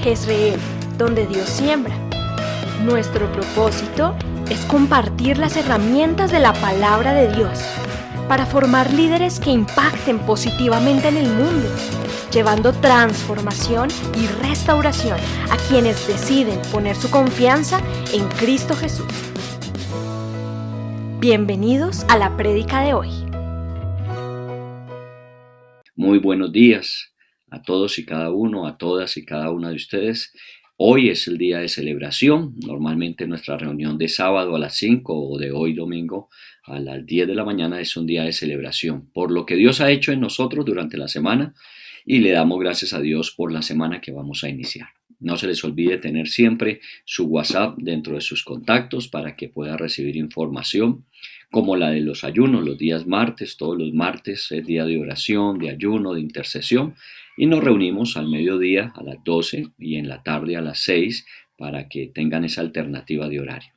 Jezreel, donde Dios siembra. Nuestro propósito es compartir las herramientas de la palabra de Dios para formar líderes que impacten positivamente en el mundo, llevando transformación y restauración a quienes deciden poner su confianza en Cristo Jesús. Bienvenidos a la prédica de hoy. Muy buenos días a todos y cada uno, a todas y cada una de ustedes. Hoy es el día de celebración. Normalmente nuestra reunión de sábado a las 5 o de hoy domingo a las 10 de la mañana es un día de celebración por lo que Dios ha hecho en nosotros durante la semana y le damos gracias a Dios por la semana que vamos a iniciar. No se les olvide tener siempre su WhatsApp dentro de sus contactos para que pueda recibir información como la de los ayunos, los días martes. Todos los martes es día de oración, de ayuno, de intercesión, y nos reunimos al mediodía a las 12 y en la tarde a las 6 para que tengan esa alternativa de horario.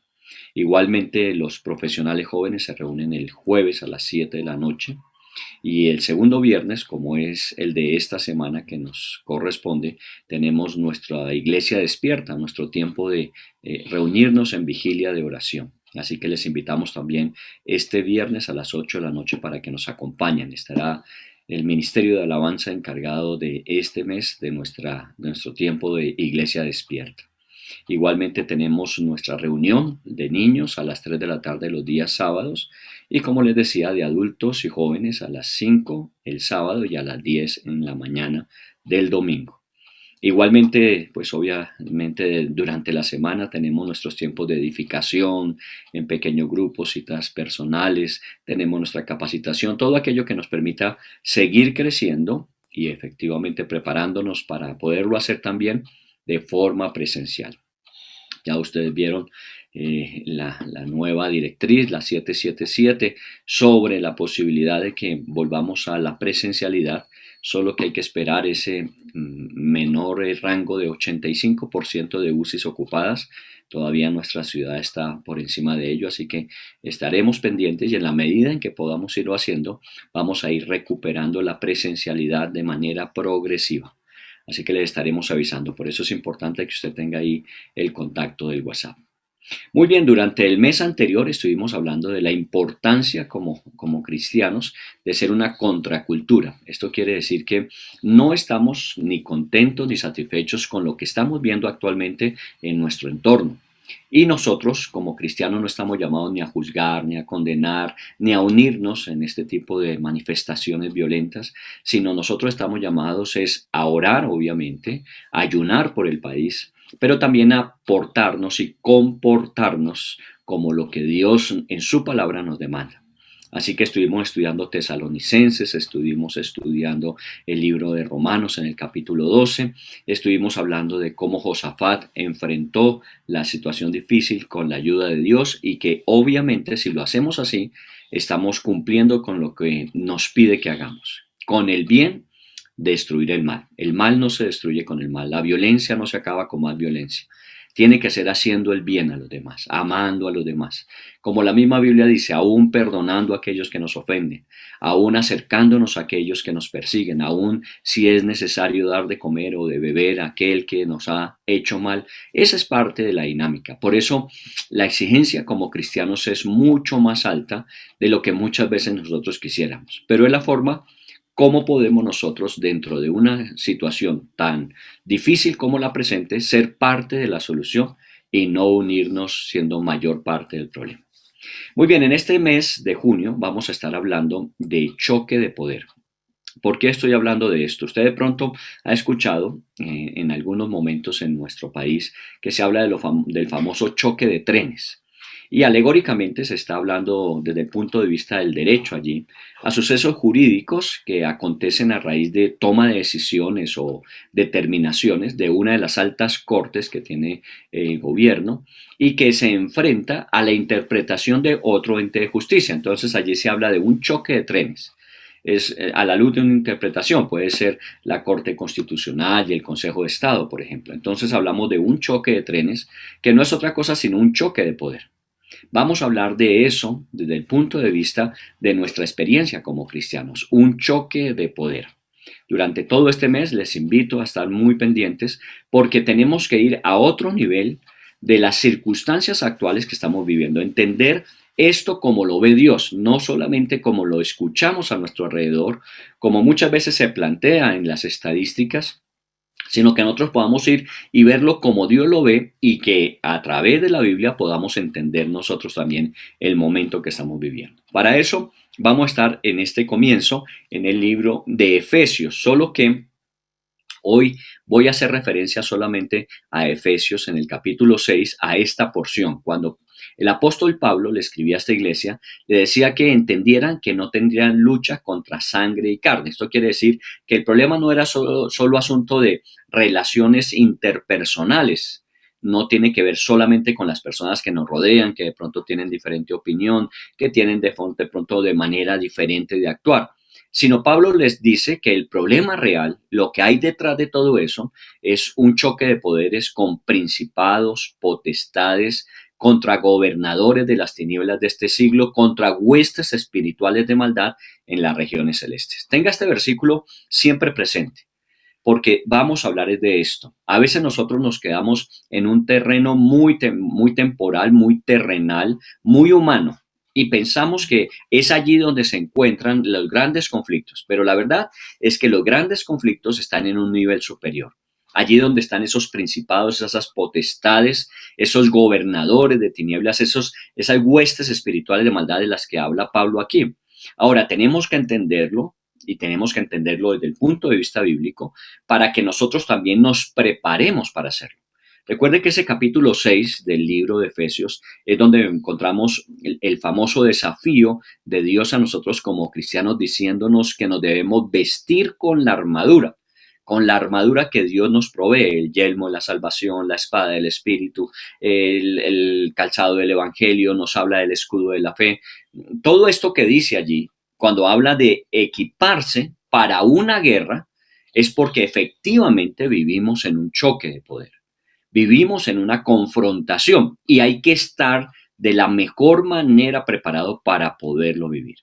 Igualmente, los profesionales jóvenes se reúnen el jueves a las 7 de la noche y el segundo viernes, como es el de esta semana que nos corresponde, tenemos nuestra iglesia despierta, nuestro tiempo de reunirnos en vigilia de oración. Así que les invitamos también este viernes a las 8 de la noche para que nos acompañen. Estará el Ministerio de Alabanza encargado de este mes de nuestro tiempo de iglesia despierta. Igualmente tenemos nuestra reunión de niños a las 3 de la tarde los días sábados y, como les decía, de adultos y jóvenes a las 5 el sábado y a las 10 en la mañana del domingo. Igualmente, pues obviamente durante la semana tenemos nuestros tiempos de edificación en pequeños grupos, citas personales, tenemos nuestra capacitación, todo aquello que nos permita seguir creciendo y efectivamente preparándonos para poderlo hacer también de forma presencial. Ya ustedes vieron la nueva directriz, la 777, sobre la posibilidad de que volvamos a la presencialidad, solo que hay que esperar ese menor rango de 85% de UCIs ocupadas. Todavía nuestra ciudad está por encima de ello, así que estaremos pendientes y en la medida en que podamos irlo haciendo, vamos a ir recuperando la presencialidad de manera progresiva. Así que les estaremos avisando. Por eso es importante que usted tenga ahí el contacto del WhatsApp. Muy bien, durante el mes anterior estuvimos hablando de la importancia como cristianos de ser una contracultura. Esto quiere decir que no estamos ni contentos ni satisfechos con lo que estamos viendo actualmente en nuestro entorno. Y nosotros como cristianos no estamos llamados ni a juzgar, ni a condenar, ni a unirnos en este tipo de manifestaciones violentas, sino nosotros estamos llamados es a orar, obviamente, a ayunar por el país, pero también a portarnos y comportarnos como lo que Dios en su palabra nos demanda. Así que estuvimos estudiando Tesalonicenses, estuvimos estudiando el libro de Romanos en el capítulo 12, estuvimos hablando de cómo Josafat enfrentó la situación difícil con la ayuda de Dios y que obviamente si lo hacemos así, estamos cumpliendo con lo que nos pide que hagamos. Con el bien, destruir el mal. El mal no se destruye con el mal, la violencia no se acaba con más violencia. Tiene que ser haciendo el bien a los demás, amando a los demás. Como la misma Biblia dice, aún perdonando a aquellos que nos ofenden, aún acercándonos a aquellos que nos persiguen, aún si es necesario dar de comer o de beber a aquel que nos ha hecho mal. Esa es parte de la dinámica. Por eso la exigencia como cristianos es mucho más alta de lo que muchas veces nosotros quisiéramos. Pero es la forma ¿cómo podemos nosotros, dentro de una situación tan difícil como la presente, ser parte de la solución y no unirnos siendo mayor parte del problema? Muy bien, en este mes de junio vamos a estar hablando de choque de poder. ¿Por qué estoy hablando de esto? Usted de pronto ha escuchado en algunos momentos en nuestro país que se habla del famoso choque de trenes. Y alegóricamente se está hablando desde el punto de vista del derecho allí a sucesos jurídicos que acontecen a raíz de toma de decisiones o determinaciones de una de las altas cortes que tiene el gobierno y que se enfrenta a la interpretación de otro ente de justicia. Entonces allí se habla de un choque de trenes. Es a la luz de una interpretación, puede ser la Corte Constitucional y el Consejo de Estado, por ejemplo. Entonces hablamos de un choque de trenes que no es otra cosa sino un choque de poder. Vamos a hablar de eso desde el punto de vista de nuestra experiencia como cristianos, un choque de poder. Durante todo este mes les invito a estar muy pendientes porque tenemos que ir a otro nivel de las circunstancias actuales que estamos viviendo, entender esto como lo ve Dios, no solamente como lo escuchamos a nuestro alrededor, como muchas veces se plantea en las estadísticas, sino que nosotros podamos ir y verlo como Dios lo ve y que a través de la Biblia podamos entender nosotros también el momento que estamos viviendo. Para eso vamos a estar en este comienzo en el libro de Efesios, solo que hoy voy a hacer referencia solamente a Efesios en el capítulo 6, a esta porción, cuando el apóstol Pablo le escribía a esta iglesia, le decía que entendieran que no tendrían lucha contra sangre y carne. Esto quiere decir que el problema no era solo asunto de relaciones interpersonales, no tiene que ver solamente con las personas que nos rodean, que de pronto tienen diferente opinión, que tienen de pronto de manera diferente de actuar, sino Pablo les dice que el problema real, lo que hay detrás de todo eso, es un choque de poderes con principados, potestades, contra gobernadores de las tinieblas de este siglo, contra huestes espirituales de maldad en las regiones celestes. Tenga este versículo siempre presente, porque vamos a hablar de esto. A veces nosotros nos quedamos en un terreno muy temporal, muy terrenal, muy humano, y pensamos que es allí donde se encuentran los grandes conflictos, pero la verdad es que los grandes conflictos están en un nivel superior. Allí donde están esos principados, esas potestades, esos gobernadores de tinieblas, esas huestes espirituales de maldad de las que habla Pablo aquí. Ahora, tenemos que entenderlo y tenemos que entenderlo desde el punto de vista bíblico para que nosotros también nos preparemos para hacerlo. Recuerde que ese capítulo 6 del libro de Efesios es donde encontramos el famoso desafío de Dios a nosotros como cristianos diciéndonos que nos debemos vestir con la armadura que Dios nos provee, el yelmo, la salvación, la espada del Espíritu, el calzado del Evangelio, nos habla del escudo de la fe. Todo esto que dice allí, cuando habla de equiparse para una guerra, es porque efectivamente vivimos en un choque de poder. Vivimos en una confrontación y hay que estar de la mejor manera preparado para poderlo vivir.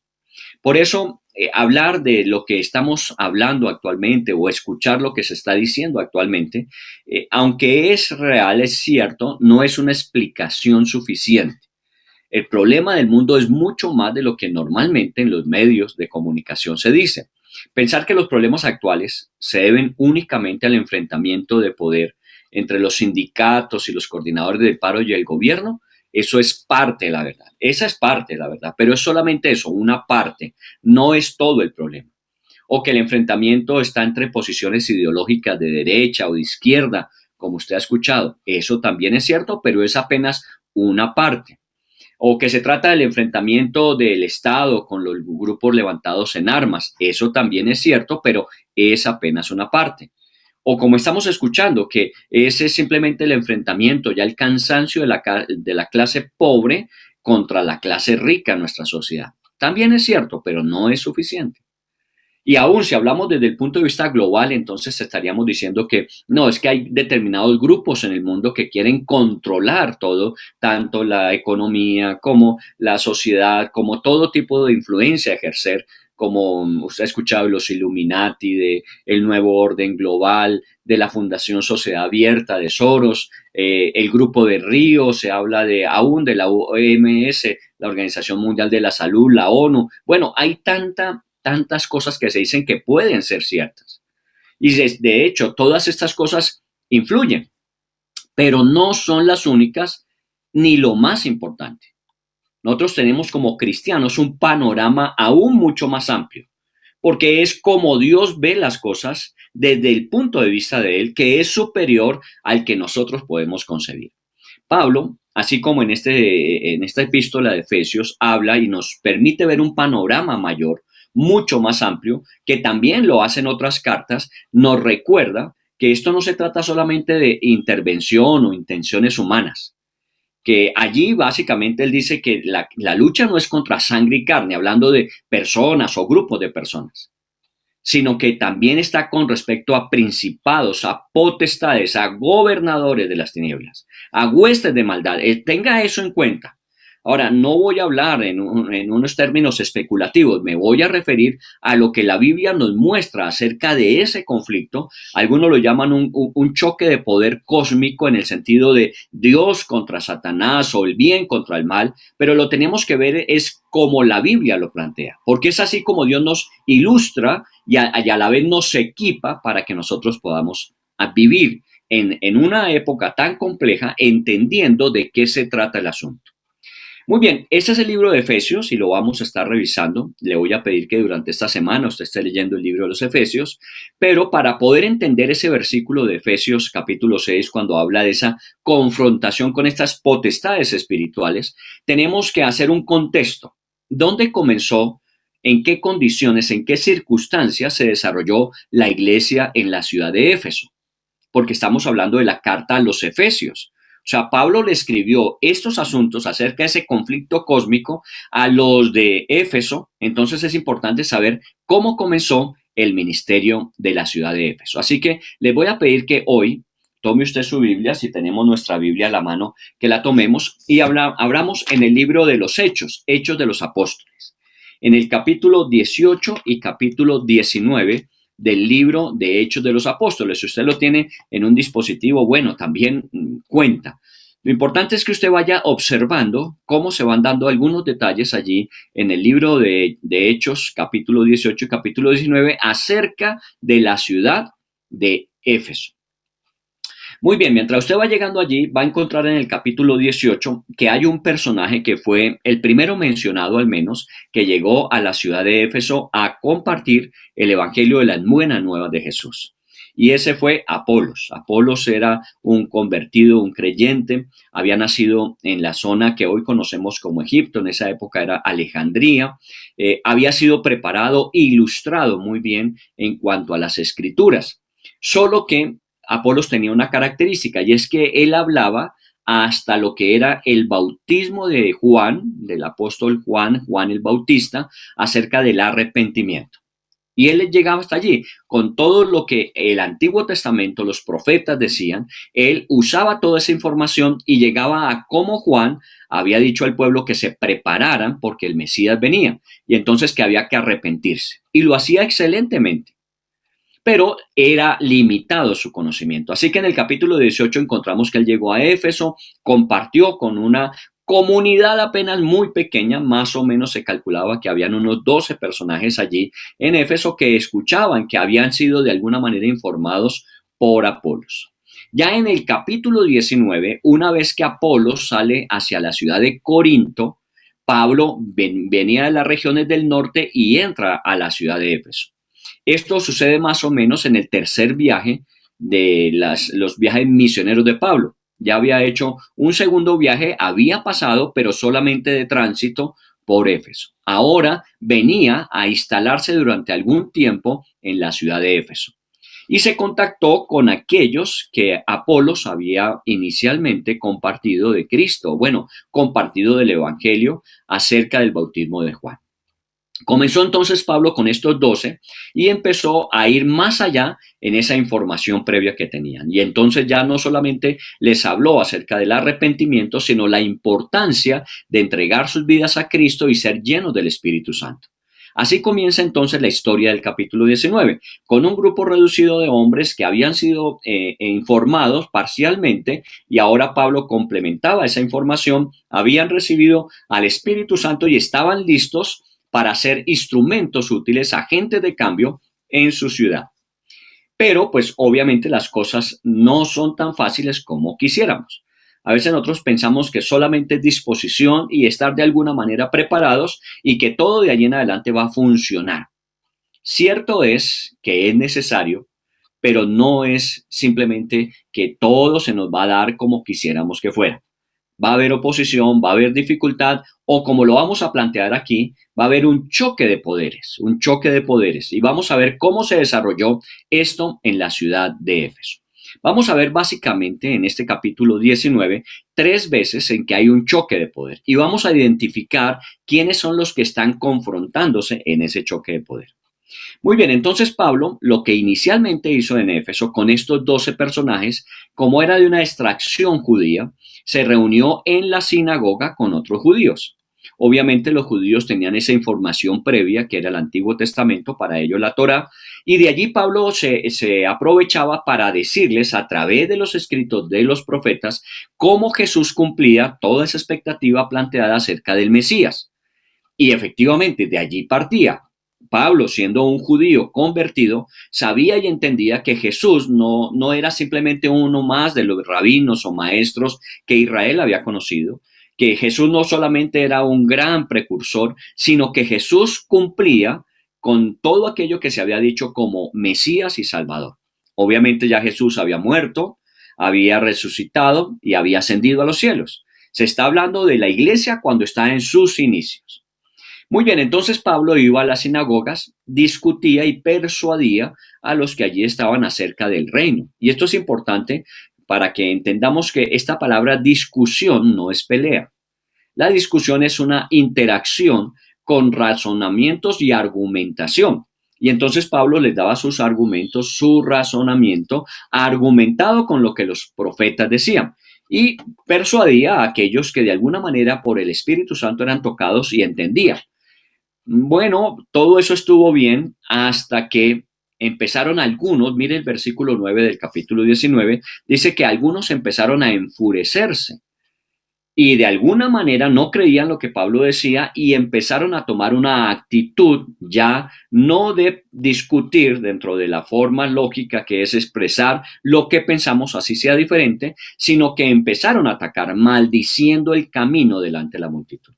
Por eso, hablar de lo que estamos hablando actualmente o escuchar lo que se está diciendo actualmente, aunque es real, es cierto, no es una explicación suficiente. El problema del mundo es mucho más de lo que normalmente en los medios de comunicación se dice. Pensar que los problemas actuales se deben únicamente al enfrentamiento de poder entre los sindicatos y los coordinadores del paro y el gobierno, eso es parte de la verdad. Esa es parte de la verdad, pero es solamente eso, una parte, no es todo el problema. O que el enfrentamiento está entre posiciones ideológicas de derecha o de izquierda, como usted ha escuchado. Eso también es cierto, pero es apenas una parte. O que se trata del enfrentamiento del Estado con los grupos levantados en armas. Eso también es cierto, pero es apenas una parte. O como estamos escuchando, que ese es simplemente el enfrentamiento, ya el cansancio de la clase pobre contra la clase rica en nuestra sociedad. También es cierto, pero no es suficiente. Y aún si hablamos desde el punto de vista global, entonces estaríamos diciendo que no, es que hay determinados grupos en el mundo que quieren controlar todo, tanto la economía como la sociedad, como todo tipo de influencia ejercer, como usted ha escuchado los Illuminati, de el nuevo orden global, de la Fundación Sociedad Abierta de Soros, el grupo de Río, se habla de aún de la OMS, la Organización Mundial de la Salud, la ONU. Bueno, hay tantas cosas que se dicen que pueden ser ciertas. Y de hecho, todas estas cosas influyen, pero no son las únicas ni lo más importante. Nosotros tenemos como cristianos un panorama aún mucho más amplio, porque es como Dios ve las cosas desde el punto de vista de Él, que es superior al que nosotros podemos concebir. Pablo, así como en esta epístola de Efesios, habla y nos permite ver un panorama mayor, mucho más amplio, que también lo hacen otras cartas, nos recuerda que esto no se trata solamente de intervención o intenciones humanas, que allí básicamente él dice que la lucha no es contra sangre y carne, hablando de personas o grupos de personas, sino que también está con respecto a principados, a potestades, a gobernadores de las tinieblas, a huestes de maldad. Tenga eso en cuenta. Ahora, no voy a hablar en unos términos especulativos, me voy a referir a lo que la Biblia nos muestra acerca de ese conflicto. Algunos lo llaman un choque de poder cósmico en el sentido de Dios contra Satanás o el bien contra el mal, pero lo tenemos que ver es como la Biblia lo plantea, porque es así como Dios nos ilustra y a la vez nos equipa para que nosotros podamos vivir en una época tan compleja entendiendo de qué se trata el asunto. Muy bien, este es el libro de Efesios y lo vamos a estar revisando. Le voy a pedir que durante esta semana usted esté leyendo el libro de los Efesios, pero para poder entender ese versículo de Efesios capítulo 6, cuando habla de esa confrontación con estas potestades espirituales, tenemos que hacer un contexto. ¿Dónde comenzó? ¿En qué condiciones, en qué circunstancias se desarrolló la iglesia en la ciudad de Éfeso? Porque estamos hablando de la carta a los Efesios. O sea, Pablo le escribió estos asuntos acerca de ese conflicto cósmico a los de Éfeso. Entonces es importante saber cómo comenzó el ministerio de la ciudad de Éfeso. Así que le voy a pedir que hoy tome usted su Biblia, si tenemos nuestra Biblia a la mano, que la tomemos y abramos en el libro de los Hechos, Hechos de los Apóstoles. En el capítulo 18 y capítulo 19 del libro de Hechos de los Apóstoles. Si usted lo tiene en un dispositivo, bueno, también cuenta. Lo importante es que usted vaya observando cómo se van dando algunos detalles allí en el libro de Hechos, capítulo 18 y capítulo 19, acerca de la ciudad de Éfeso. Muy bien, mientras usted va llegando allí, va a encontrar en el capítulo 18 que hay un personaje que fue el primero mencionado al menos, que llegó a la ciudad de Éfeso a compartir el evangelio de las buenas nuevas de Jesús. Y ese fue Apolos. Apolos era un convertido, un creyente, había nacido en la zona que hoy conocemos como Egipto, en esa época era Alejandría, había sido preparado e ilustrado muy bien en cuanto a las escrituras, solo que Apolos tenía una característica y es que él hablaba hasta lo que era el bautismo de Juan, del apóstol Juan, Juan el Bautista, acerca del arrepentimiento. Y él llegaba hasta allí, con todo lo que el Antiguo Testamento, los profetas decían, él usaba toda esa información y llegaba a cómo Juan había dicho al pueblo que se prepararan porque el Mesías venía y entonces que había que arrepentirse. Y lo hacía excelentemente, pero era limitado su conocimiento. Así que en el capítulo 18 encontramos que él llegó a Éfeso, compartió con una comunidad apenas muy pequeña, más o menos se calculaba que habían unos 12 personajes allí en Éfeso que escuchaban, que habían sido de alguna manera informados por Apolos. Ya en el capítulo 19, una vez que Apolos sale hacia la ciudad de Corinto, Pablo venía de las regiones del norte y entra a la ciudad de Éfeso. Esto sucede más o menos en el tercer viaje de los viajes misioneros de Pablo. Ya había hecho un segundo viaje, había pasado, pero solamente de tránsito por Éfeso. Ahora venía a instalarse durante algún tiempo en la ciudad de Éfeso. Y se contactó con aquellos que Apolos había inicialmente compartido de Cristo, bueno, compartido del Evangelio acerca del bautismo de Juan. Comenzó entonces Pablo con estos 12 y empezó a ir más allá en esa información previa que tenían. Y entonces ya no solamente les habló acerca del arrepentimiento, sino la importancia de entregar sus vidas a Cristo y ser llenos del Espíritu Santo. Así comienza entonces la historia del capítulo 19, con un grupo reducido de hombres que habían sido informados parcialmente y ahora Pablo complementaba esa información, habían recibido al Espíritu Santo y estaban listos para ser instrumentos útiles, agentes de cambio en su ciudad. Pero pues obviamente las cosas no son tan fáciles como quisiéramos. A veces nosotros pensamos que solamente es disposición y estar de alguna manera preparados y que todo de allí en adelante va a funcionar. Cierto es que es necesario, pero no es simplemente que todo se nos va a dar como quisiéramos que fuera. Va a haber oposición, va a haber dificultad, o como lo vamos a plantear aquí, va a haber un choque de poderes, y vamos a ver cómo se desarrolló esto en la ciudad de Éfeso. Vamos a ver básicamente en este capítulo 19 3 veces en que hay un choque de poder y vamos a identificar quiénes son los que están confrontándose en ese choque de poder. Muy bien, entonces Pablo lo que inicialmente hizo en Éfeso con estos 12 personajes, como era de una extracción judía, se reunió en la sinagoga con otros judíos. Obviamente los judíos tenían esa información previa que era el Antiguo Testamento, para ellos la Torá, y de allí Pablo se aprovechaba para decirles a través de los escritos de los profetas cómo Jesús cumplía toda esa expectativa planteada acerca del Mesías. Y efectivamente, de allí partía. Pablo, siendo un judío convertido, sabía y entendía que Jesús no era simplemente uno más de los rabinos o maestros que Israel había conocido, que Jesús no solamente era un gran precursor, sino que Jesús cumplía con todo aquello que se había dicho como Mesías y Salvador. Obviamente ya Jesús había muerto, había resucitado y había ascendido a los cielos. Se está hablando de la iglesia cuando está en sus inicios. Muy bien, entonces Pablo iba a las sinagogas, discutía y persuadía a los que allí estaban acerca del reino. Y esto es importante para que entendamos que esta palabra discusión no es pelea. La discusión es una interacción con razonamientos y argumentación. Y entonces Pablo les daba sus argumentos, su razonamiento, argumentado con lo que los profetas decían. Y persuadía a aquellos que de alguna manera por el Espíritu Santo eran tocados y entendían. Bueno, todo eso estuvo bien hasta que empezaron algunos, mire el versículo 9 del capítulo 19, dice que algunos empezaron a enfurecerse y de alguna manera no creían lo que Pablo decía y empezaron a tomar una actitud ya no de discutir dentro de la forma lógica que es expresar lo que pensamos así sea diferente, sino que empezaron a atacar maldiciendo el camino delante de la multitud.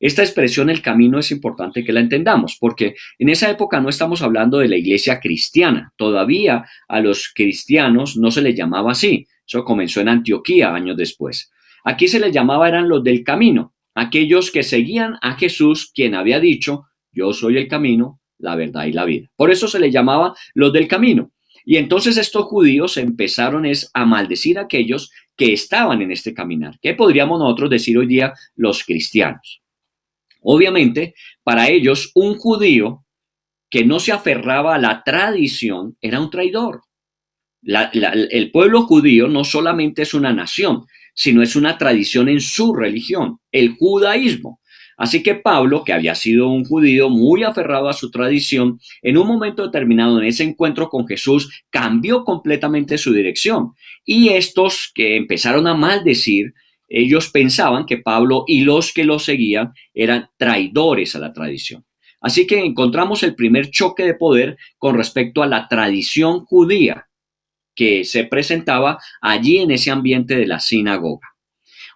Esta expresión el camino es importante que la entendamos porque en esa época no estamos hablando de la iglesia cristiana. Todavía a los cristianos no se les llamaba así. Eso comenzó en Antioquía años después. Aquí se les llamaba eran los del camino, aquellos que seguían a Jesús, quien había dicho, yo soy el camino, la verdad y la vida. Por eso se les llamaba los del camino. Y entonces estos judíos empezaron a maldecir a aquellos que estaban en este caminar. ¿Qué podríamos nosotros decir hoy día los cristianos? Obviamente, para ellos, un judío que no se aferraba a la tradición era un traidor. El pueblo judío no solamente es una nación, sino es una tradición en su religión, el judaísmo. Así que Pablo, que había sido un judío muy aferrado a su tradición, en un momento determinado en ese encuentro con Jesús, cambió completamente su dirección. Y estos que empezaron a maldecir, ellos pensaban que Pablo y los que lo seguían eran traidores a la tradición. Así que encontramos el primer choque de poder con respecto a la tradición judía que se presentaba allí en ese ambiente de la sinagoga.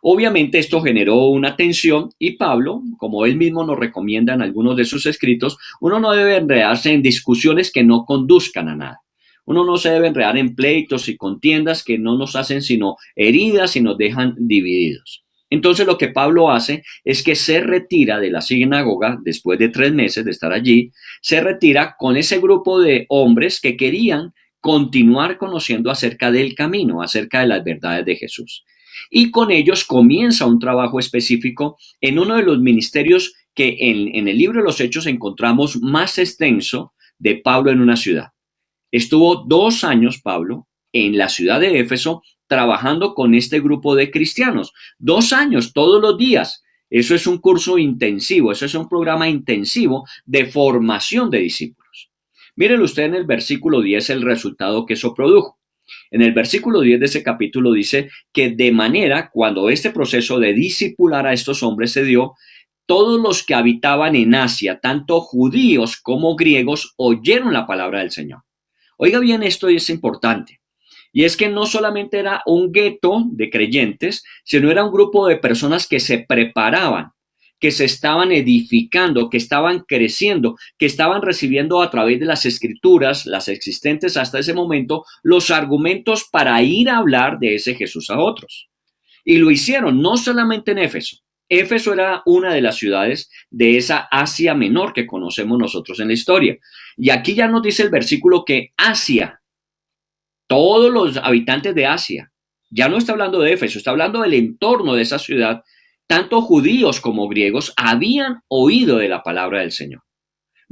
Obviamente esto generó una tensión y Pablo, como él mismo nos recomienda en algunos de sus escritos, uno no debe enredarse en discusiones que no conduzcan a nada. Uno no se debe enredar en pleitos y contiendas que no nos hacen sino heridas y nos dejan divididos. Entonces lo que Pablo hace es que se retira de la sinagoga después de 3 meses de estar allí, se retira con ese grupo de hombres que querían continuar conociendo acerca del camino, acerca de las verdades de Jesús. Y con ellos comienza un trabajo específico en uno de los ministerios que en el libro de los Hechos encontramos más extenso de Pablo en una ciudad. Estuvo 2 años Pablo en la ciudad de Éfeso trabajando con este grupo de cristianos. 2 años, todos los días. Eso es un curso intensivo, eso es un programa intensivo de formación de discípulos. Miren usted en el versículo 10 el resultado que eso produjo. En el versículo 10 de ese capítulo dice que de manera, cuando este proceso de discipular a estos hombres se dio, todos los que habitaban en Asia, tanto judíos como griegos, oyeron la palabra del Señor. Oiga bien, esto es importante. Y es que no solamente era un gueto de creyentes, sino era un grupo de personas que se preparaban, que se estaban edificando, que estaban creciendo, que estaban recibiendo a través de las escrituras, las existentes hasta ese momento, los argumentos para ir a hablar de ese Jesús a otros. Y lo hicieron no solamente en Éfeso. Éfeso era una de las ciudades de esa Asia Menor que conocemos nosotros en la historia. Y aquí ya nos dice el versículo que Asia, todos los habitantes de Asia, ya no está hablando de Éfeso, está hablando del entorno de esa ciudad, tanto judíos como griegos habían oído de la palabra del Señor.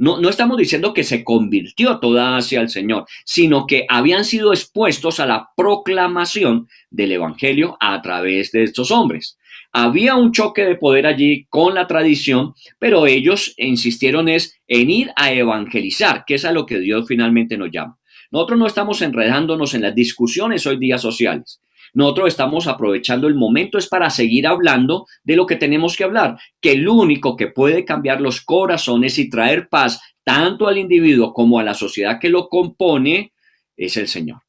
No estamos diciendo que se convirtió toda Asia al Señor, sino que habían sido expuestos a la proclamación del Evangelio a través de estos hombres. Había un choque de poder allí con la tradición, pero ellos insistieron en ir a evangelizar, que es a lo que Dios finalmente nos llama. Nosotros no estamos enredándonos en las discusiones hoy día sociales. Nosotros estamos aprovechando el momento es para seguir hablando de lo que tenemos que hablar, que el único que puede cambiar los corazones y traer paz tanto al individuo como a la sociedad que lo compone es el Señor.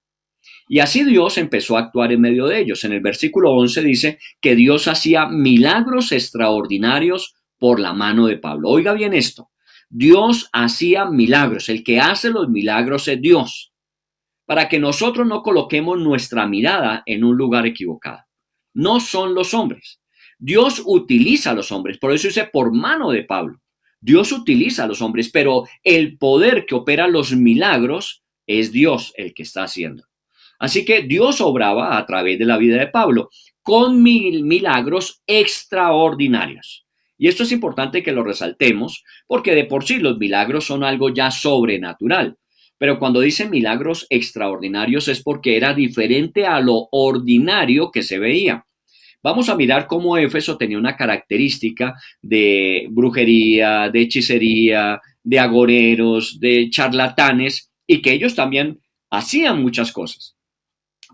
Y así Dios empezó a actuar en medio de ellos. En el versículo 11 dice que Dios hacía milagros extraordinarios por la mano de Pablo. Oiga bien esto, Dios hacía milagros, el que hace los milagros es Dios, para que nosotros no coloquemos nuestra mirada en un lugar equivocado. No son los hombres. Dios utiliza a los hombres, por eso dice por mano de Pablo. Dios utiliza a los hombres, pero el poder que opera los milagros es Dios el que está haciendo. Así que Dios obraba a través de la vida de Pablo con milagros extraordinarios. Y esto es importante que lo resaltemos porque de por sí los milagros son algo ya sobrenatural. Pero cuando dice milagros extraordinarios es porque era diferente a lo ordinario que se veía. Vamos a mirar cómo Éfeso tenía una característica de brujería, de hechicería, de agoreros, de charlatanes y que ellos también hacían muchas cosas.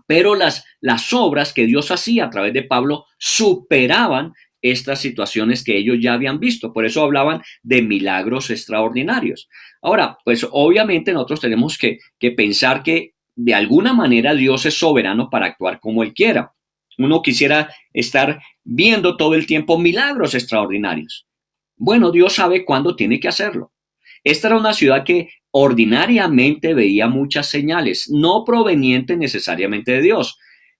Pero las obras que Dios hacía a través de Pablo superaban estas situaciones que ellos ya habían visto. Por eso hablaban de milagros extraordinarios. Ahora, pues obviamente nosotros tenemos que pensar que de alguna manera Dios es soberano para actuar como Él quiera. Uno quisiera estar viendo todo el tiempo milagros extraordinarios. Bueno, Dios sabe cuándo tiene que hacerlo. Esta era una ciudad que ordinariamente veía muchas señales, no provenientes necesariamente de Dios.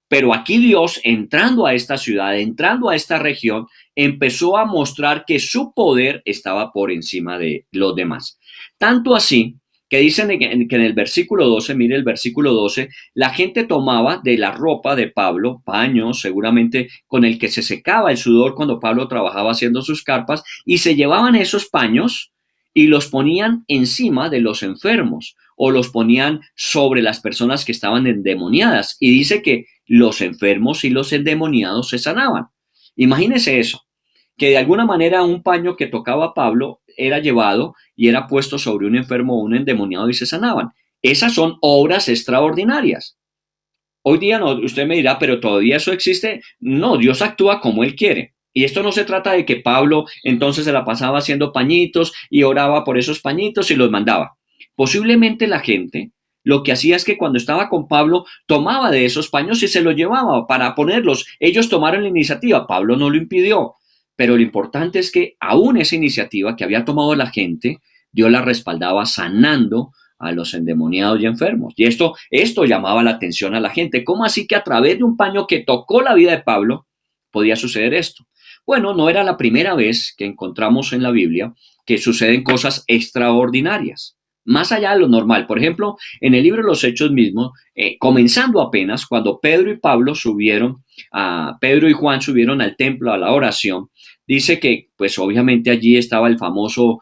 Pero aquí Dios, entrando a esta ciudad, entrando a esta región, empezó a mostrar que su poder estaba por encima de los demás. Tanto así que dicen que en el versículo 12, mire el versículo 12, la gente tomaba de la ropa de Pablo, paños seguramente con el que se secaba el sudor cuando Pablo trabajaba haciendo sus carpas, y se llevaban esos paños y los ponían encima de los enfermos o los ponían sobre las personas que estaban endemoniadas. Y dice que los enfermos y los endemoniados se sanaban. Imagínese eso, que de alguna manera un paño que tocaba a Pablo era llevado y era puesto sobre un enfermo o un endemoniado y se sanaban. Esas son obras extraordinarias. Hoy día no, usted me dirá, pero todavía eso existe. No, Dios actúa como Él quiere. Y esto no se trata de que Pablo entonces se la pasaba haciendo pañitos y oraba por esos pañitos y los mandaba. Posiblemente la gente lo que hacía es que cuando estaba con Pablo tomaba de esos paños y se los llevaba para ponerlos. Ellos tomaron la iniciativa, Pablo no lo impidió. Pero lo importante es que aún esa iniciativa que había tomado la gente, Dios la respaldaba sanando a los endemoniados y enfermos. Y esto llamaba la atención a la gente. ¿Cómo así que a través de un paño que tocó la vida de Pablo podía suceder esto? Bueno, no era la primera vez que encontramos en la Biblia que suceden cosas extraordinarias, más allá de lo normal. Por ejemplo, en el libro de los Hechos mismo, comenzando apenas, cuando Pedro y Juan subieron al templo a la oración, dice que pues obviamente allí estaba el famoso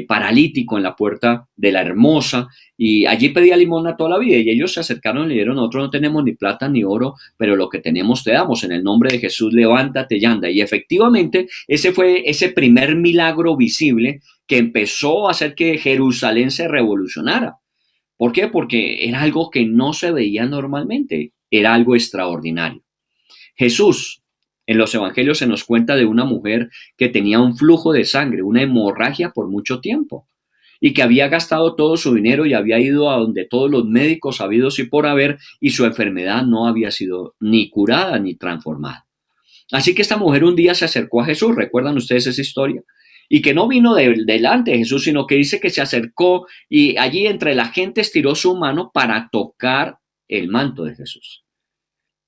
paralítico en la puerta de la Hermosa y allí pedía limosna toda la vida y ellos se acercaron y le dijeron, nosotros no tenemos ni plata ni oro, pero lo que tenemos te damos, en el nombre de Jesús levántate y anda. Y efectivamente ese fue ese primer milagro visible que empezó a hacer que Jerusalén se revolucionara. ¿Por qué? Porque era algo que no se veía normalmente, era algo extraordinario. Jesús, en los evangelios se nos cuenta de una mujer que tenía un flujo de sangre, una hemorragia por mucho tiempo, y que había gastado todo su dinero y había ido a donde todos los médicos habidos y por haber, y su enfermedad no había sido ni curada ni transformada. Así que esta mujer un día se acercó a Jesús, ¿recuerdan ustedes esa historia? Y que no vino delante de Jesús, sino que dice que se acercó y allí entre la gente estiró su mano para tocar el manto de Jesús.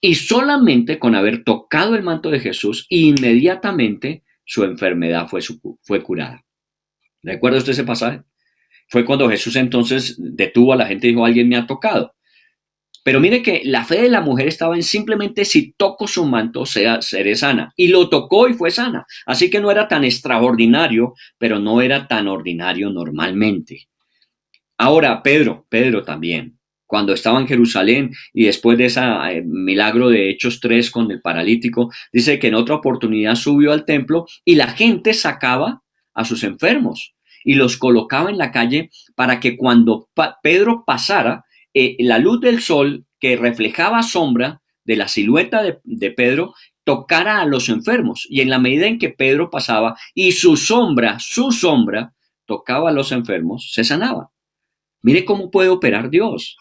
Y solamente con haber tocado el manto de Jesús, inmediatamente su enfermedad fue curada. ¿Recuerda usted ese pasaje? Fue cuando Jesús entonces detuvo a la gente y dijo, alguien me ha tocado. Pero mire que la fe de la mujer estaba en simplemente si toco su manto, seré sana. Y lo tocó y fue sana. Así que no era tan extraordinario, pero no era tan ordinario normalmente. Ahora, Pedro también, cuando estaba en Jerusalén y después de ese milagro de Hechos 3 con el paralítico, dice que en otra oportunidad subió al templo y la gente sacaba a sus enfermos y los colocaba en la calle para que cuando Pedro pasara, la luz del sol que reflejaba sombra de la silueta de Pedro tocara a los enfermos. Y en la medida en que Pedro pasaba y su sombra tocaba a los enfermos, se sanaba. Mire cómo puede operar Dios.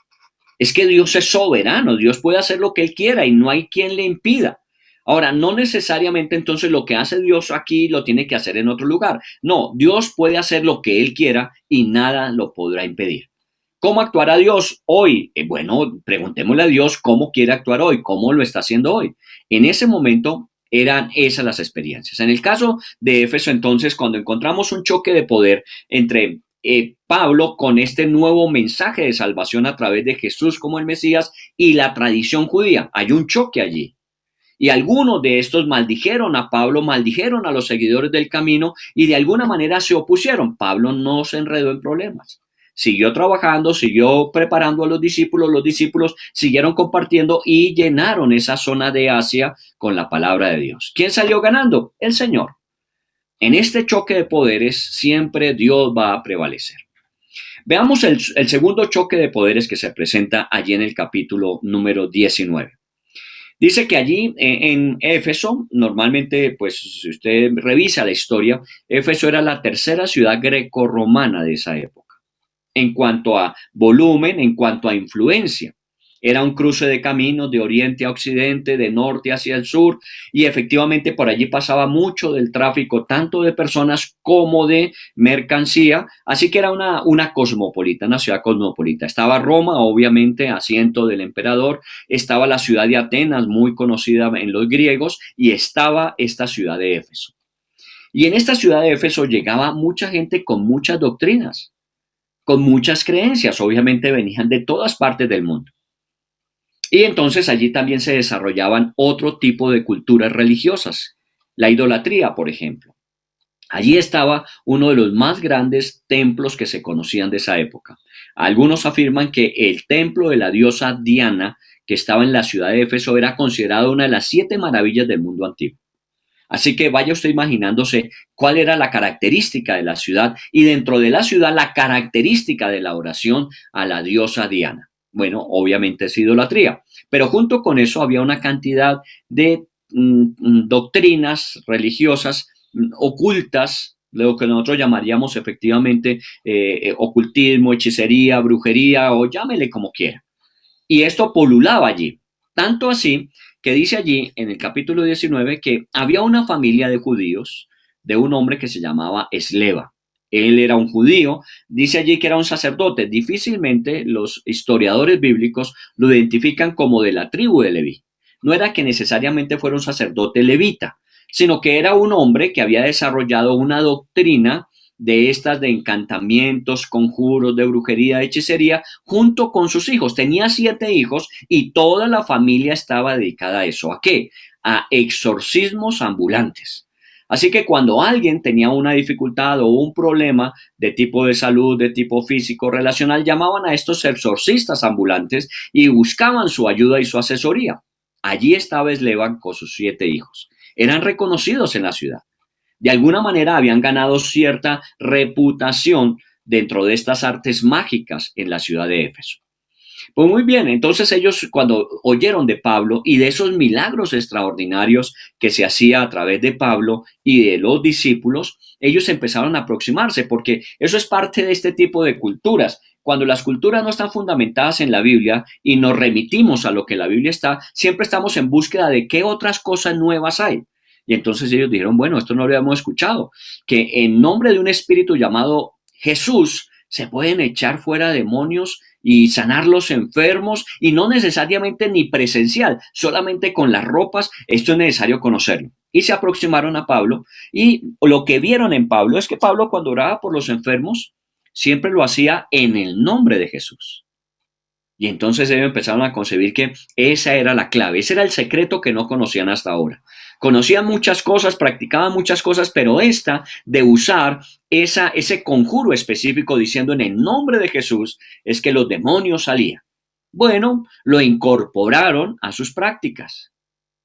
Es que Dios es soberano, Dios puede hacer lo que Él quiera y no hay quien le impida. Ahora, no necesariamente entonces lo que hace Dios aquí lo tiene que hacer en otro lugar. No, Dios puede hacer lo que Él quiera y nada lo podrá impedir. ¿Cómo actuará Dios hoy? Bueno, preguntémosle a Dios cómo quiere actuar hoy, cómo lo está haciendo hoy. En ese momento eran esas las experiencias. En el caso de Éfeso, entonces, cuando encontramos un choque de poder entre Pablo con este nuevo mensaje de salvación a través de Jesús como el Mesías y la tradición judía, hay un choque allí. Y algunos de estos maldijeron a Pablo, maldijeron a los seguidores del camino y de alguna manera se opusieron. Pablo no se enredó en problemas. Siguió trabajando, siguió preparando a los discípulos siguieron compartiendo y llenaron esa zona de Asia con la palabra de Dios. ¿Quién salió ganando? El Señor. En este choque de poderes siempre Dios va a prevalecer. Veamos el segundo choque de poderes que se presenta allí en el capítulo número 19. Dice que allí en Éfeso, normalmente, pues si usted revisa la historia, Éfeso era la tercera ciudad grecorromana de esa época, en cuanto a volumen, en cuanto a influencia. Era un cruce de caminos de oriente a occidente, de norte hacia el sur, y efectivamente por allí pasaba mucho del tráfico, tanto de personas como de mercancía, así que era una cosmopolita, una ciudad cosmopolita. Estaba Roma, obviamente, asiento del emperador, estaba la ciudad de Atenas, muy conocida en los griegos, y estaba esta ciudad de Éfeso. Y en esta ciudad de Éfeso llegaba mucha gente con muchas doctrinas, con muchas creencias, obviamente venían de todas partes del mundo. Y entonces allí también se desarrollaban otro tipo de culturas religiosas, la idolatría, por ejemplo. Allí estaba uno de los más grandes templos que se conocían de esa época. Algunos afirman que el templo de la diosa Diana, que estaba en la ciudad de Éfeso, era considerado una de las 7 maravillas del mundo antiguo. Así que vaya usted imaginándose cuál era la característica de la ciudad y dentro de la ciudad la característica de la oración a la diosa Diana. Bueno, obviamente es idolatría, pero junto con eso había una cantidad de doctrinas religiosas ocultas, lo que nosotros llamaríamos efectivamente ocultismo, hechicería, brujería o llámele como quiera. Y esto polulaba allí, tanto así que dice allí en el capítulo 19 que había una familia de judíos de un hombre que se llamaba Esleva. Él era un judío, dice allí que era un sacerdote. Difícilmente los historiadores bíblicos lo identifican como de la tribu de Leví. No era que necesariamente fuera un sacerdote levita, sino que era un hombre que había desarrollado una doctrina de estas de encantamientos, conjuros, de brujería, de hechicería, junto con sus hijos. Tenía 7 hijos y toda la familia estaba dedicada a eso. ¿A qué? A exorcismos ambulantes. Así que cuando alguien tenía una dificultad o un problema de tipo de salud, de tipo físico, relacional, llamaban a estos exorcistas ambulantes y buscaban su ayuda y su asesoría. Allí estaba Eslevan con sus 7 hijos. Eran reconocidos en la ciudad. De alguna manera habían ganado cierta reputación dentro de estas artes mágicas en la ciudad de Éfeso. Pues muy bien, entonces ellos cuando oyeron de Pablo y de esos milagros extraordinarios que se hacía a través de Pablo y de los discípulos, ellos empezaron a aproximarse porque eso es parte de este tipo de culturas. Cuando las culturas no están fundamentadas en la Biblia y nos remitimos a lo que la Biblia está, siempre estamos en búsqueda de qué otras cosas nuevas hay. Y entonces ellos dijeron, bueno, esto no lo habíamos escuchado, que en nombre de un espíritu llamado Jesús se pueden echar fuera demonios y sanar los enfermos y no necesariamente ni presencial, solamente con las ropas, esto es necesario conocerlo. Y se aproximaron a Pablo y lo que vieron en Pablo es que Pablo cuando oraba por los enfermos siempre lo hacía en el nombre de Jesús. Y entonces ellos empezaron a concebir que esa era la clave, ese era el secreto que no conocían hasta ahora. Conocían muchas cosas, practicaban muchas cosas, pero esta de usar ese conjuro específico diciendo en el nombre de Jesús es que los demonios salían. Bueno, lo incorporaron a sus prácticas.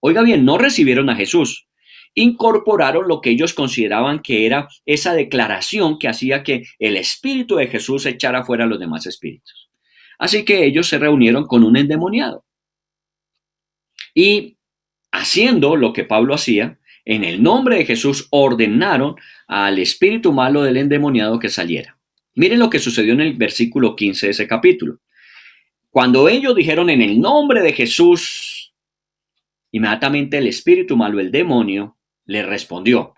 Oiga bien, no recibieron a Jesús. Incorporaron lo que ellos consideraban que era esa declaración que hacía que el Espíritu de Jesús echara fuera a los demás espíritus. Así que ellos se reunieron con un endemoniado. Y haciendo lo que Pablo hacía, en el nombre de Jesús ordenaron al espíritu malo del endemoniado que saliera. Miren lo que sucedió en el versículo 15 de ese capítulo. Cuando ellos dijeron en el nombre de Jesús, inmediatamente el espíritu malo, el demonio, le respondió: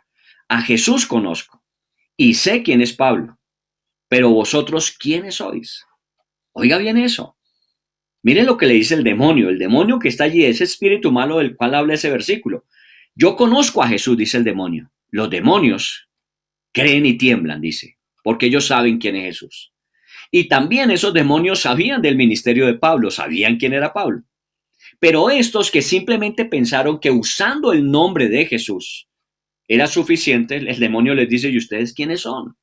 a Jesús conozco y sé quién es Pablo, pero vosotros, ¿quiénes sois? Oiga bien eso. Miren lo que le dice el demonio que está allí, ese espíritu malo del cual habla ese versículo. Yo conozco a Jesús, dice el demonio. Los demonios creen y tiemblan, dice, porque ellos saben quién es Jesús. Y también esos demonios sabían del ministerio de Pablo, sabían quién era Pablo. Pero estos que simplemente pensaron que usando el nombre de Jesús era suficiente, el demonio les dice: ¿y ustedes quiénes son?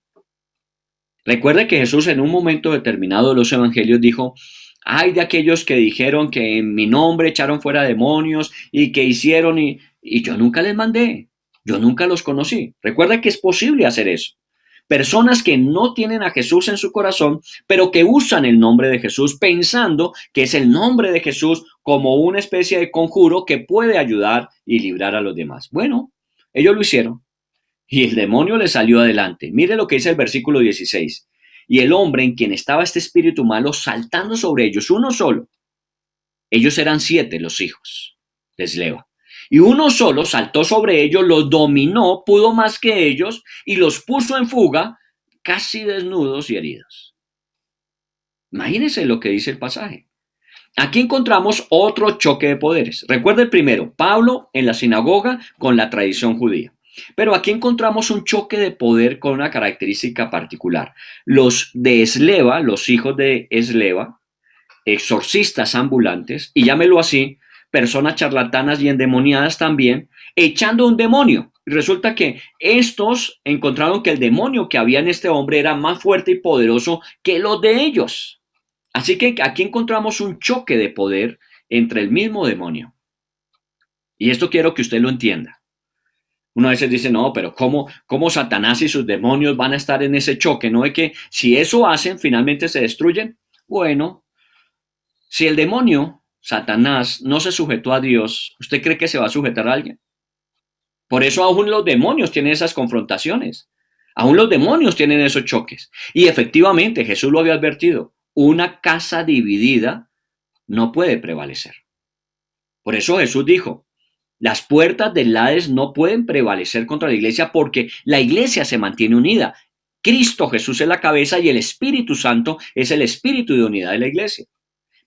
Recuerde que Jesús en un momento determinado de los evangelios dijo: ay de aquellos que dijeron que en mi nombre echaron fuera demonios y que hicieron y yo nunca les mandé, yo nunca los conocí. Recuerda que es posible hacer eso. Personas que no tienen a Jesús en su corazón, pero que usan el nombre de Jesús pensando que es el nombre de Jesús como una especie de conjuro que puede ayudar y librar a los demás. Bueno, ellos lo hicieron. Y el demonio le salió adelante. Mire lo que dice el versículo 16. Y el hombre en quien estaba este espíritu malo saltando sobre ellos, uno solo. Ellos eran 7 los hijos de Esleva. Y uno solo saltó sobre ellos, los dominó, pudo más que ellos y los puso en fuga, casi desnudos y heridos. Imagínense lo que dice el pasaje. Aquí encontramos otro choque de poderes. Recuerda el primero, Pablo en la sinagoga con la tradición judía. Pero aquí encontramos un choque de poder con una característica particular. Los de Esleva, los hijos de Esleva, exorcistas ambulantes, y llámelo así, personas charlatanas y endemoniadas también, echando un demonio. Resulta que estos encontraron que el demonio que había en este hombre era más fuerte y poderoso que los de ellos. Así que aquí encontramos un choque de poder entre el mismo demonio. Y esto quiero que usted lo entienda. Uno a veces dice: no, pero ¿cómo Satanás y sus demonios van a estar en ese choque? ¿No es que si eso hacen, finalmente se destruyen? Bueno, si el demonio, Satanás, no se sujetó a Dios, ¿usted cree que se va a sujetar a alguien? Por eso aún los demonios tienen esas confrontaciones. Aún los demonios tienen esos choques. Y efectivamente, Jesús lo había advertido: una casa dividida no puede prevalecer. Por eso Jesús dijo: las puertas del Hades no pueden prevalecer contra la iglesia porque la iglesia se mantiene unida. Cristo Jesús es la cabeza y el Espíritu Santo es el espíritu de unidad de la iglesia.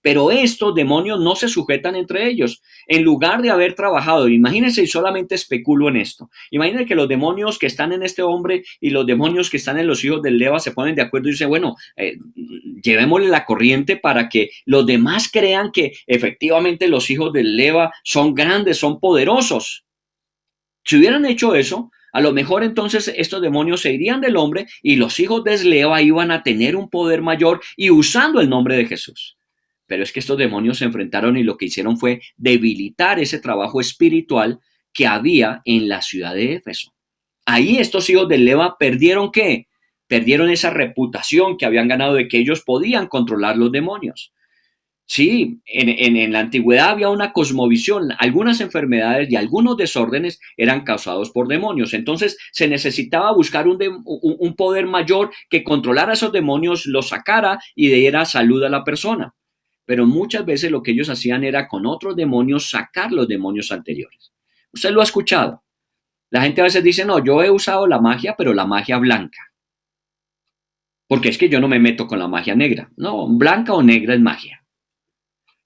Pero estos demonios no se sujetan entre ellos. En lugar de haber trabajado, imagínense, y solamente especulo en esto, imagínense que los demonios que están en este hombre y los demonios que están en los hijos del Leva se ponen de acuerdo y dicen: bueno, llevémosle la corriente para que los demás crean que efectivamente los hijos del Leva son grandes, son poderosos. Si hubieran hecho eso, a lo mejor entonces estos demonios se irían del hombre y los hijos de Esleva iban a tener un poder mayor y usando el nombre de Jesús. Pero es que estos demonios se enfrentaron y lo que hicieron fue debilitar ese trabajo espiritual que había en la ciudad de Éfeso. Ahí estos hijos de Leva perdieron ¿qué? Perdieron esa reputación que habían ganado de que ellos podían controlar los demonios. Sí, en la antigüedad había una cosmovisión. Algunas enfermedades y algunos desórdenes eran causados por demonios. Entonces se necesitaba buscar un poder mayor que controlara a esos demonios, los sacara y diera salud a la persona. Pero muchas veces lo que ellos hacían era con otros demonios sacar los demonios anteriores. Usted lo ha escuchado. La gente a veces dice: no, yo he usado la magia, pero la magia blanca. Porque es que yo no me meto con la magia negra. No, blanca o negra es magia.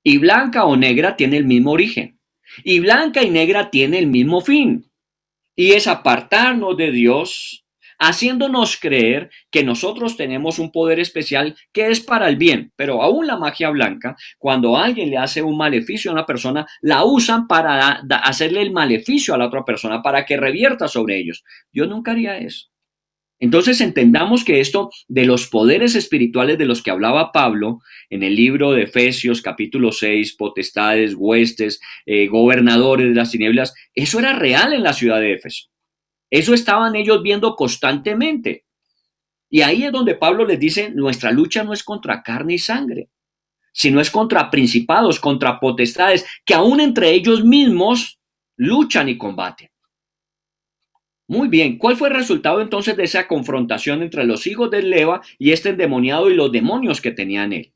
Y blanca o negra tiene el mismo origen. Y blanca y negra tiene el mismo fin. Y es apartarnos de Dios haciéndonos creer que nosotros tenemos un poder especial que es para el bien. Pero aún la magia blanca, cuando alguien le hace un maleficio a una persona, la usan para hacerle el maleficio a la otra persona, para que revierta sobre ellos. Dios nunca haría eso. Entonces entendamos que esto de los poderes espirituales de los que hablaba Pablo en el libro de Efesios capítulo 6, potestades, huestes, gobernadores de las tinieblas, eso era real en la ciudad de Éfeso. Eso estaban ellos viendo constantemente. Y ahí es donde Pablo les dice, nuestra lucha no es contra carne y sangre, sino es contra principados, contra potestades, que aún entre ellos mismos luchan y combaten. Muy bien, ¿cuál fue el resultado entonces de esa confrontación entre los hijos de Leva y este endemoniado y los demonios que tenían él?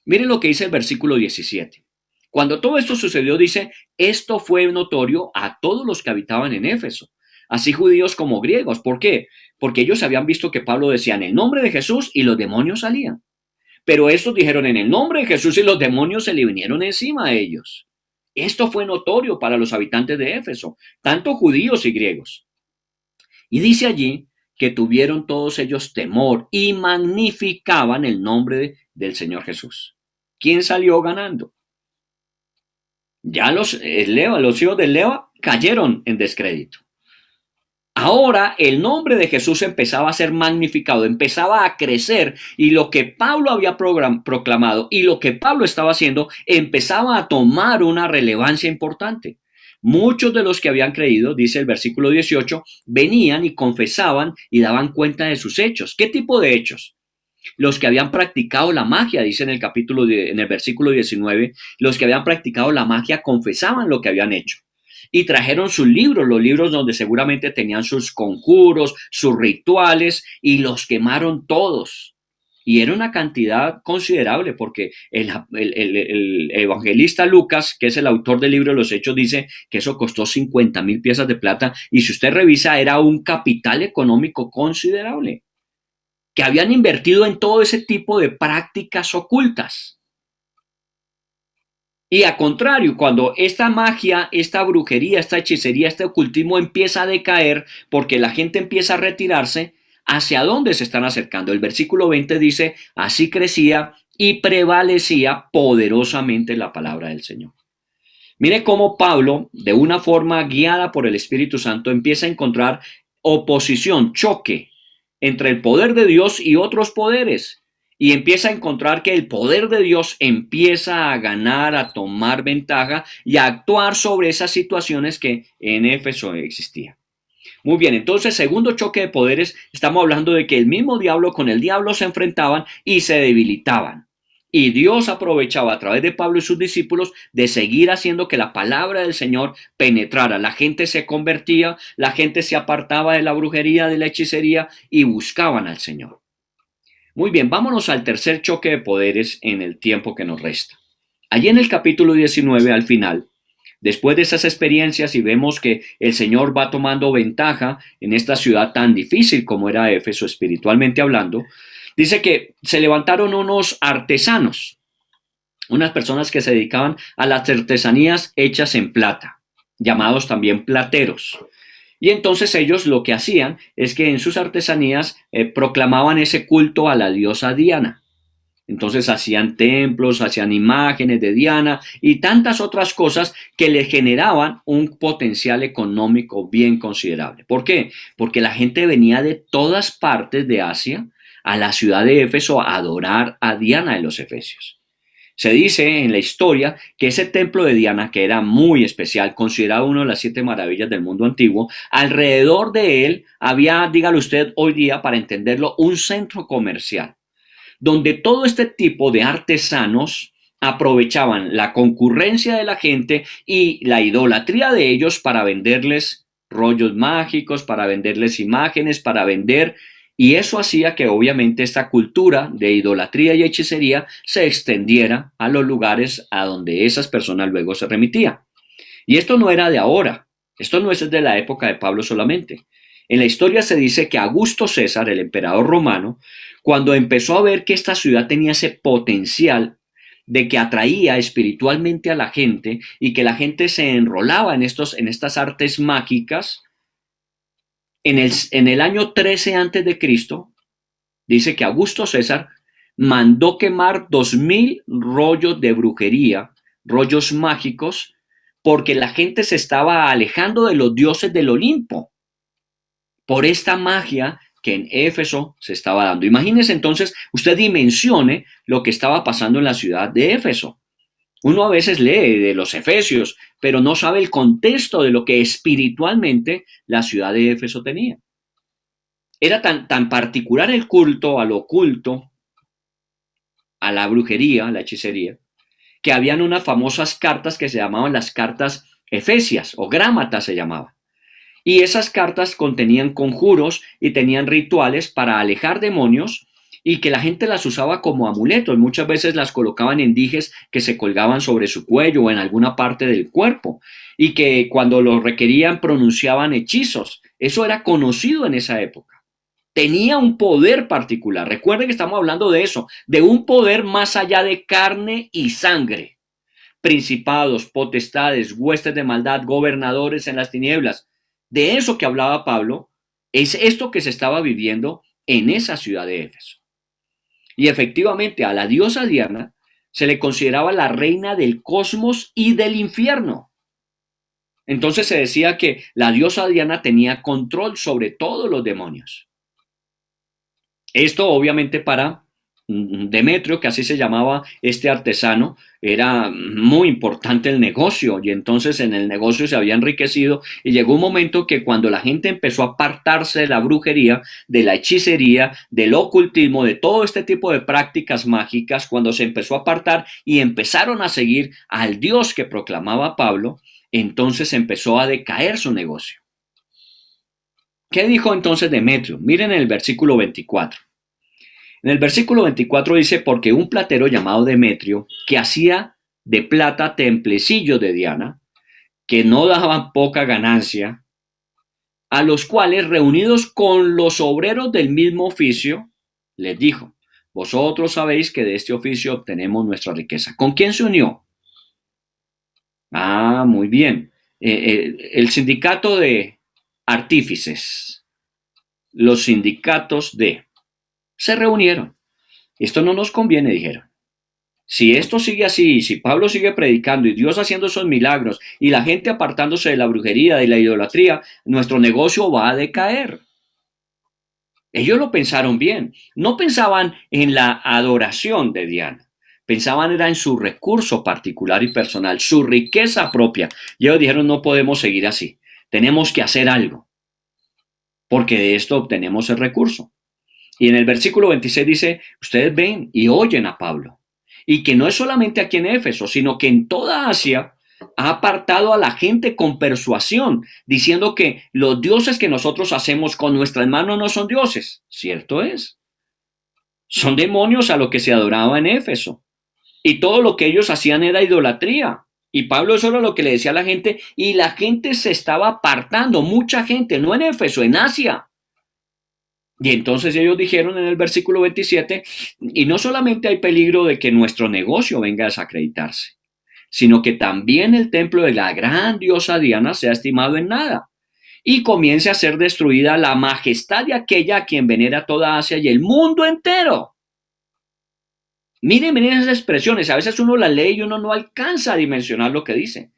Miren lo que dice el versículo 17. Cuando todo esto sucedió, dice, esto fue notorio a todos los que habitaban en Éfeso, así judíos como griegos. ¿Por qué? Porque ellos habían visto que Pablo decía en el nombre de Jesús y los demonios salían. Pero estos dijeron en el nombre de Jesús y los demonios se le vinieron encima a ellos. Esto fue notorio para los habitantes de Éfeso, tanto judíos y griegos. Y dice allí que tuvieron todos ellos temor y magnificaban el nombre del Señor Jesús. ¿Quién salió ganando? Ya los hijos de Leva cayeron en descrédito. Ahora el nombre de Jesús empezaba a ser magnificado, empezaba a crecer y lo que Pablo había proclamado y lo que Pablo estaba haciendo empezaba a tomar una relevancia importante. Muchos de los que habían creído, dice el versículo 18, venían y confesaban y daban cuenta de sus hechos. ¿Qué tipo de hechos? Los que habían practicado la magia, dice en el versículo 19, los que habían practicado la magia confesaban lo que habían hecho. Y trajeron sus libros, los libros donde seguramente tenían sus conjuros, sus rituales, y los quemaron todos. Y era una cantidad considerable porque el evangelista Lucas, que es el autor del libro de los Hechos, dice que eso costó 50,000 piezas de plata y si usted revisa era un capital económico considerable que habían invertido en todo ese tipo de prácticas ocultas. Y al contrario, cuando esta magia, esta brujería, esta hechicería, este ocultismo empieza a decaer porque la gente empieza a retirarse, ¿hacia dónde se están acercando? El versículo 20 dice, así crecía y prevalecía poderosamente la palabra del Señor. Mire cómo Pablo, de una forma guiada por el Espíritu Santo, empieza a encontrar oposición, choque entre el poder de Dios y otros poderes. Y empieza a encontrar que el poder de Dios empieza a ganar, a tomar ventaja y a actuar sobre esas situaciones que en Éfeso existían. Muy bien, entonces, segundo choque de poderes, estamos hablando de que el mismo diablo con el diablo se enfrentaban y se debilitaban. Y Dios aprovechaba a través de Pablo y sus discípulos de seguir haciendo que la palabra del Señor penetrara. La gente se convertía, la gente se apartaba de la brujería, de la hechicería y buscaban al Señor. Muy bien, vámonos al tercer choque de poderes en el tiempo que nos resta. Allí en el capítulo 19, al final, después de esas experiencias y vemos que el Señor va tomando ventaja en esta ciudad tan difícil como era Éfeso espiritualmente hablando, dice que se levantaron unos artesanos, unas personas que se dedicaban a las artesanías hechas en plata, llamados también plateros. Y entonces ellos lo que hacían es que en sus artesanías proclamaban ese culto a la diosa Diana. Entonces hacían templos, hacían imágenes de Diana y tantas otras cosas que le generaban un potencial económico bien considerable. ¿Por qué? Porque la gente venía de todas partes de Asia a la ciudad de Éfeso a adorar a Diana de los Efesios. Se dice en la historia que ese templo de Diana, que era muy especial, considerado una de las 7 maravillas del mundo antiguo, alrededor de él había, dígalo usted hoy día para entenderlo, un centro comercial, donde todo este tipo de artesanos aprovechaban la concurrencia de la gente y la idolatría de ellos para venderles rollos mágicos, para venderles imágenes, para vender. Y eso hacía que obviamente esta cultura de idolatría y hechicería se extendiera a los lugares a donde esas personas luego se remitían. Y esto no era de ahora, esto no es de la época de Pablo solamente. En la historia se dice que Augusto César, el emperador romano, cuando empezó a ver que esta ciudad tenía ese potencial de que atraía espiritualmente a la gente y que la gente se enrolaba en estas artes mágicas, En el año 13 antes de Cristo, dice que Augusto César mandó quemar 2000 rollos de brujería, rollos mágicos, porque la gente se estaba alejando de los dioses del Olimpo por esta magia que en Éfeso se estaba dando. Imagínese entonces, usted dimensione lo que estaba pasando en la ciudad de Éfeso. Uno a veces lee de los efesios, pero no sabe el contexto de lo que espiritualmente la ciudad de Éfeso tenía. Era tan particular el culto al oculto, a la brujería, a la hechicería, que habían unas famosas cartas que se llamaban las cartas efesias o grámatas se llamaban. Y esas cartas contenían conjuros y tenían rituales para alejar demonios y que la gente las usaba como amuletos. Muchas veces las colocaban en dijes que se colgaban sobre su cuello o en alguna parte del cuerpo y que cuando los requerían pronunciaban hechizos. Eso era conocido en esa época. Tenía un poder particular. Recuerden que estamos hablando de eso, de un poder más allá de carne y sangre. Principados, potestades, huestes de maldad, gobernadores en las tinieblas. De eso que hablaba Pablo, es esto que se estaba viviendo en esa ciudad de Éfeso. Y efectivamente a la diosa Diana se le consideraba la reina del cosmos y del infierno. Entonces se decía que la diosa Diana tenía control sobre todos los demonios. Esto obviamente para Demetrio, que así se llamaba este artesano, era muy importante el negocio y entonces en el negocio se había enriquecido y llegó un momento que cuando la gente empezó a apartarse de la brujería, de la hechicería, del ocultismo, de todo este tipo de prácticas mágicas, cuando se empezó a apartar y empezaron a seguir al Dios que proclamaba Pablo, entonces empezó a decaer su negocio. ¿Qué dijo entonces Demetrio? Miren el versículo 24. En el versículo 24 dice, porque un platero llamado Demetrio, que hacía de plata templecillos de Diana, que no daban poca ganancia, a los cuales reunidos con los obreros del mismo oficio, les dijo, vosotros sabéis que de este oficio obtenemos nuestra riqueza. ¿Con quién se unió? Muy bien. El sindicato de artífices, los sindicatos se reunieron. Esto no nos conviene, dijeron. Si esto sigue así, si Pablo sigue predicando y Dios haciendo esos milagros y la gente apartándose de la brujería, de la idolatría, nuestro negocio va a decaer. Ellos lo pensaron bien. No pensaban en la adoración de Diana. Pensaban era en su recurso particular y personal, su riqueza propia. Y ellos dijeron, no podemos seguir así. Tenemos que hacer algo. Porque de esto obtenemos el recurso. Y en el versículo 26 dice, ustedes ven y oyen a Pablo. Y que no es solamente aquí en Éfeso, sino que en toda Asia ha apartado a la gente con persuasión, diciendo que los dioses que nosotros hacemos con nuestras manos no son dioses. Cierto es. Son demonios a lo que se adoraba en Éfeso. Y todo lo que ellos hacían era idolatría. Y Pablo eso era lo que le decía a la gente, y la gente se estaba apartando, mucha gente, no en Éfeso, en Asia. Y entonces ellos dijeron en el versículo 27, y no solamente hay peligro de que nuestro negocio venga a desacreditarse, sino que también el templo de la gran diosa Diana sea estimado en nada, y comience a ser destruida la majestad de aquella a quien venera toda Asia y el mundo entero. Miren esas expresiones, a veces uno las lee y uno no alcanza a dimensionar lo que dice.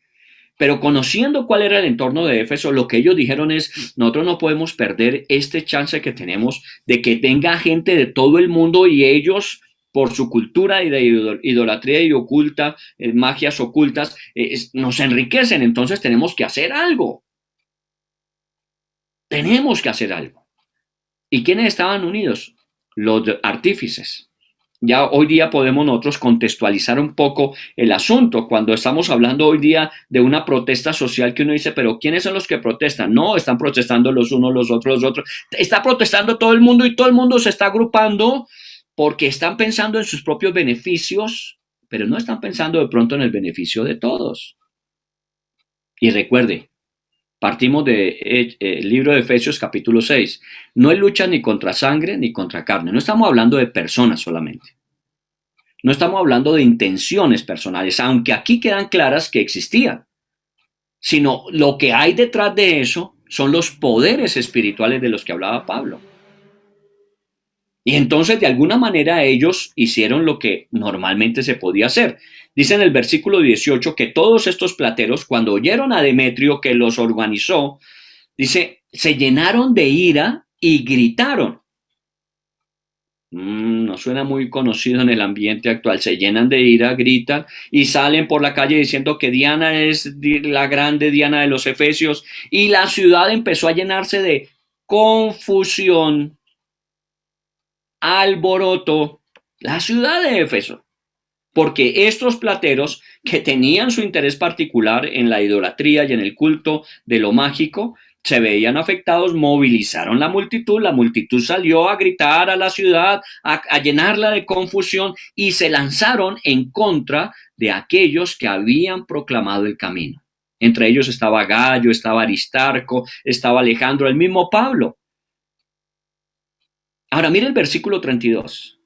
Pero conociendo cuál era el entorno de Éfeso, lo que ellos dijeron es, nosotros no podemos perder este chance que tenemos de que tenga gente de todo el mundo y ellos, por su cultura y de idolatría y oculta, magias ocultas, nos enriquecen. Entonces tenemos que hacer algo. Tenemos que hacer algo. ¿Y quiénes estaban unidos? Los artífices. Ya hoy día podemos nosotros contextualizar un poco el asunto cuando estamos hablando hoy día de una protesta social que uno dice, pero ¿quiénes son los que protestan? No, están protestando los unos, los otros. Está protestando todo el mundo y todo el mundo se está agrupando porque están pensando en sus propios beneficios, pero no están pensando de pronto en el beneficio de todos. Y recuerde, partimos del libro de Efesios capítulo 6. No hay lucha ni contra sangre ni contra carne. No estamos hablando de personas solamente. No estamos hablando de intenciones personales, aunque aquí quedan claras que existían. Sino lo que hay detrás de eso son los poderes espirituales de los que hablaba Pablo. Y entonces de alguna manera ellos hicieron lo que normalmente se podía hacer. Dice en el versículo 18 que todos estos plateros, cuando oyeron a Demetrio que los organizó, dice, se llenaron de ira y gritaron. No suena muy conocido en el ambiente actual. Se llenan de ira, gritan y salen por la calle diciendo que Diana es la grande Diana de los Efesios, y la ciudad empezó a llenarse de confusión, alboroto, la ciudad de Éfeso, porque estos plateros que tenían su interés particular en la idolatría y en el culto de lo mágico, se veían afectados, movilizaron la multitud salió a gritar a la ciudad, a llenarla de confusión, y se lanzaron en contra de aquellos que habían proclamado el camino. Entre ellos estaba Gallo, estaba Aristarco, estaba Alejandro, el mismo Pablo. Ahora mire el versículo 32.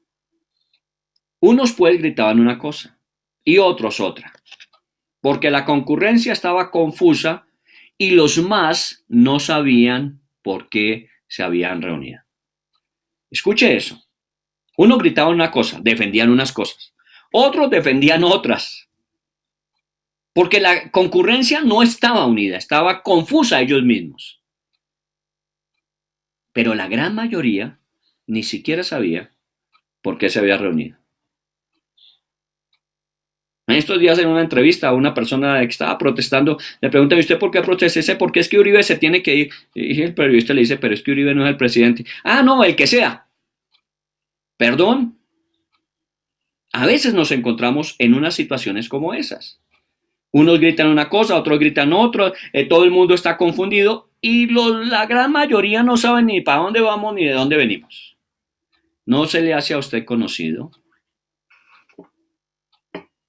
Unos pues gritaban una cosa y otros otra, porque la concurrencia estaba confusa y los más no sabían por qué se habían reunido. Escuche eso. Unos gritaban una cosa, defendían unas cosas. Otros defendían otras. Porque la concurrencia no estaba unida, estaba confusa ellos mismos. Pero la gran mayoría ni siquiera sabía por qué se había reunido. En estos días en una entrevista a una persona que estaba protestando, le preguntan: ¿y usted por qué protesta? Dice: porque es que Uribe se tiene que ir. Y el periodista le dice: pero es que Uribe no es el presidente. Ah, no, el que sea. Perdón. A veces nos encontramos en unas situaciones como esas. Unos gritan una cosa, otros gritan otra, todo el mundo está confundido y la gran mayoría no sabe ni para dónde vamos ni de dónde venimos. ¿No se le hace a usted conocido?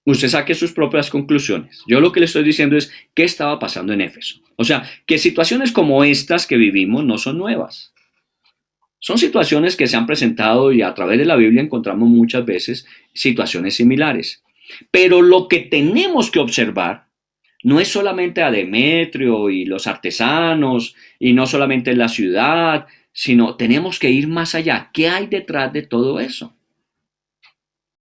Usted saque sus propias conclusiones. Yo lo que le estoy diciendo es qué estaba pasando en Éfeso. O sea, que situaciones como estas que vivimos no son nuevas. Son situaciones que se han presentado y a través de la Biblia encontramos muchas veces situaciones similares. Pero lo que tenemos que observar no es solamente a Demetrio y los artesanos y no solamente la ciudad, sino tenemos que ir más allá. ¿Qué hay detrás de todo eso?